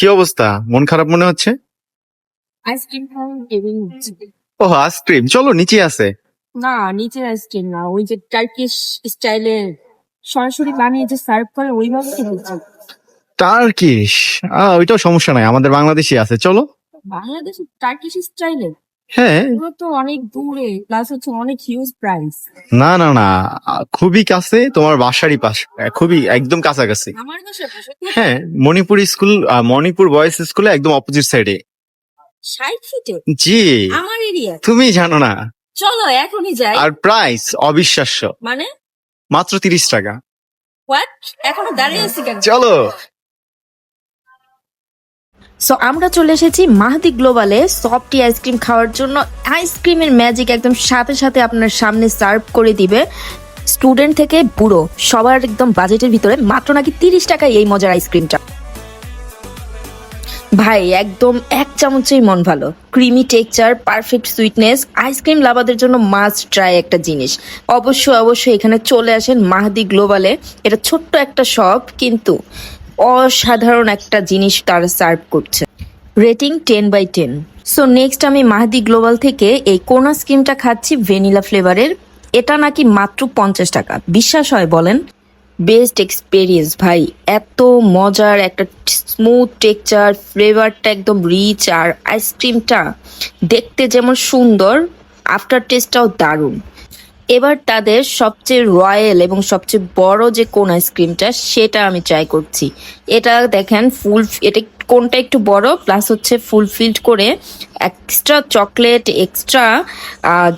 কি অবস্থা? মন খারাপ মনে হচ্ছে? আইসক্রিম খাওয়ার টেবিল হচ্ছে। ও আইসক্রিম, চলো নিচে আছে। না, নিচের আইসক্রিম না, ওই যে টার্কিশ স্টাইলে সরাসরি বানিয়ে যে সার্ভ করে ওইভাবে খেতে চাই। টার্কিশ? ওইটাও সমস্যা নাই, আমাদের বাংলাদেশি আছে, চলো। বাংলাদেশে টার্কিশ স্টাইলে হ্যাঁ। এগুলো তো অনেক দূরে, প্লাস হচ্ছে অনেক হিউজ প্রাইস। না না না, খুবই কাছে, তোমার বাসারই পাশে, খুবই একদম কাছাকাছি। আমার বাসার পাশে হ্যাঁ, মণিপুর স্কুল, মণিপুর বয়েজ স্কুলে একদম অপোজিট সাইডে। 60 ফিটে জি। আমার এরিয়া। তুমি জানো না? চলো এখনই যাই। আর প্রাইস অবিশ্বাস্য, মানে মাত্র 30 টাকা। হোয়াট? এখনো দাঁড়িয়ে আছি কেন? চলো। সো আমরা চলে এসেছি মাহদি গ্লোবালে সফটি আইসক্রিম খাওয়ার জন্য। আইসক্রিমের ম্যাজিক একদম সাথে সাথে আপনার সামনে সার্ভ করে দিবে। স্টুডেন্ট থেকে বুড়ো সবার একদম বাজেটের ভিতরে মাত্র নাকি 30 টাকায় এই মজার আইসক্রিমটা। ভাই একদম এক চামচেই মন ভালো। Creamy texture, perfect sweetness, ice cream লাভারদের জন্য মাস্ট ট্রাই একটা জিনিস। অবশ্যই এখানে চলে আসেন মাহদি গ্লোবালে। এটা ছোট্ট একটা শপ, কিন্তু অসাধারণ একটা জিনিস তারা সার্ভ করছে। রেটিং 10/10। সো নেক্সট আমি মাহদি গ্লোবাল থেকে এই কোন আইসক্রিমটা খাচ্ছি, ভ্যানিলা ফ্লেভারের। এটা নাকি মাত্র 50 টাকা। বিশ্বাস হয় বলেন? বেস্ট এক্সপেরিয়েন্স ভাই, এত মজার একটা স্মুথ টেক্সচার, ফ্লেভারটা একদম রিচ, আর আইসক্রিমটা দেখতে যেমন সুন্দর, আফটার টেস্টটাও দারুণ। এবার তাদের সবচেয়ে রয়্যাল এবং সবচেয়ে বড় যে কোন আইসক্রিমটা সেটা আমি ট্রাই করছি। এটা দেখেন এটা কোনটা একটু বড়, প্লাস হচ্ছে ফুলফিলড করে এক্সট্রা চকলেট, এক্সট্রা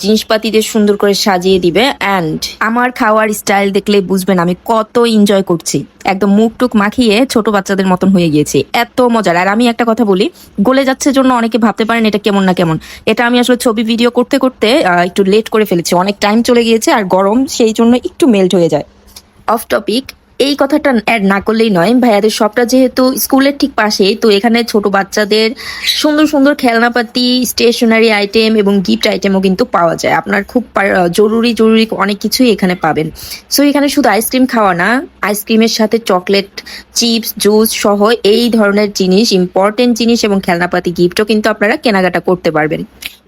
জিনিসপাতি দিয়ে সুন্দর করে সাজিয়ে দিবে। অ্যান্ড আমার খাওয়ার স্টাইল দেখলে বুঝবেন আমি কত এনজয় করছি। একদম মুখ টুক মাখিয়ে ছোট বাচ্চাদের মতন হয়ে গিয়েছি, এত মজার। আর আমি একটা কথা বলি, গলে যাচ্ছে জন্য অনেকে ভাবতে পারেন এটা কেমন না কেমন। এটা আমি আসলে ছবি ভিডিও করতে করতে একটু লেট করে ফেলেছি, অনেক টাইম চলে গিয়েছে, আর গরম সেই জন্য একটু মেল্ট হয়ে যায়। অফ টপিক, এই কথাটা অ্যাড না করলেই নয়, ভাইয়াদের শপটা যেহেতু স্কুলের ঠিক পাশেই, তো এখানে ছোট বাচ্চাদের সুন্দর সুন্দর খেলনাপাতি, স্টেশনারি আইটেম এবং গিফট আইটেমও কিন্তু পাওয়া যায়। আপনার খুব জরুরি অনেক কিছুই এখানে পাবেন। সো এখানে শুধু আইসক্রিম খাওয়া না, আইসক্রিমের সাথে চকলেট, চিপস, জুস সহ এই ধরনের জিনিস, ইম্পর্টেন্ট জিনিস এবং খেলনাপাতি গিফটও কিন্তু আপনারা কেনাকাটা করতে পারবেন।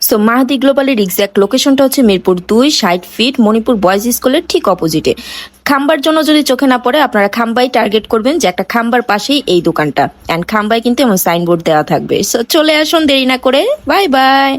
সো মাহদি গ্লোবালের এক্সাক্ট লোকেশনটা হচ্ছে মিরপুর 2, 60 ফিট, মণিপুর বয়েজ স্কুলের ঠিক অপোজিটে। খাম্বার জন্য যদি চোখে না পড়ে, আপনারা খাম্বাই টার্গেট করবেন, যে একটা খাম্বার পাশেই এই দোকানটা। অ্যান্ড খাম্বাই কিন্তু এমন সাইনবোর্ড দেওয়া থাকবে। সো চলে আসুন দেরি না করে। Bye bye.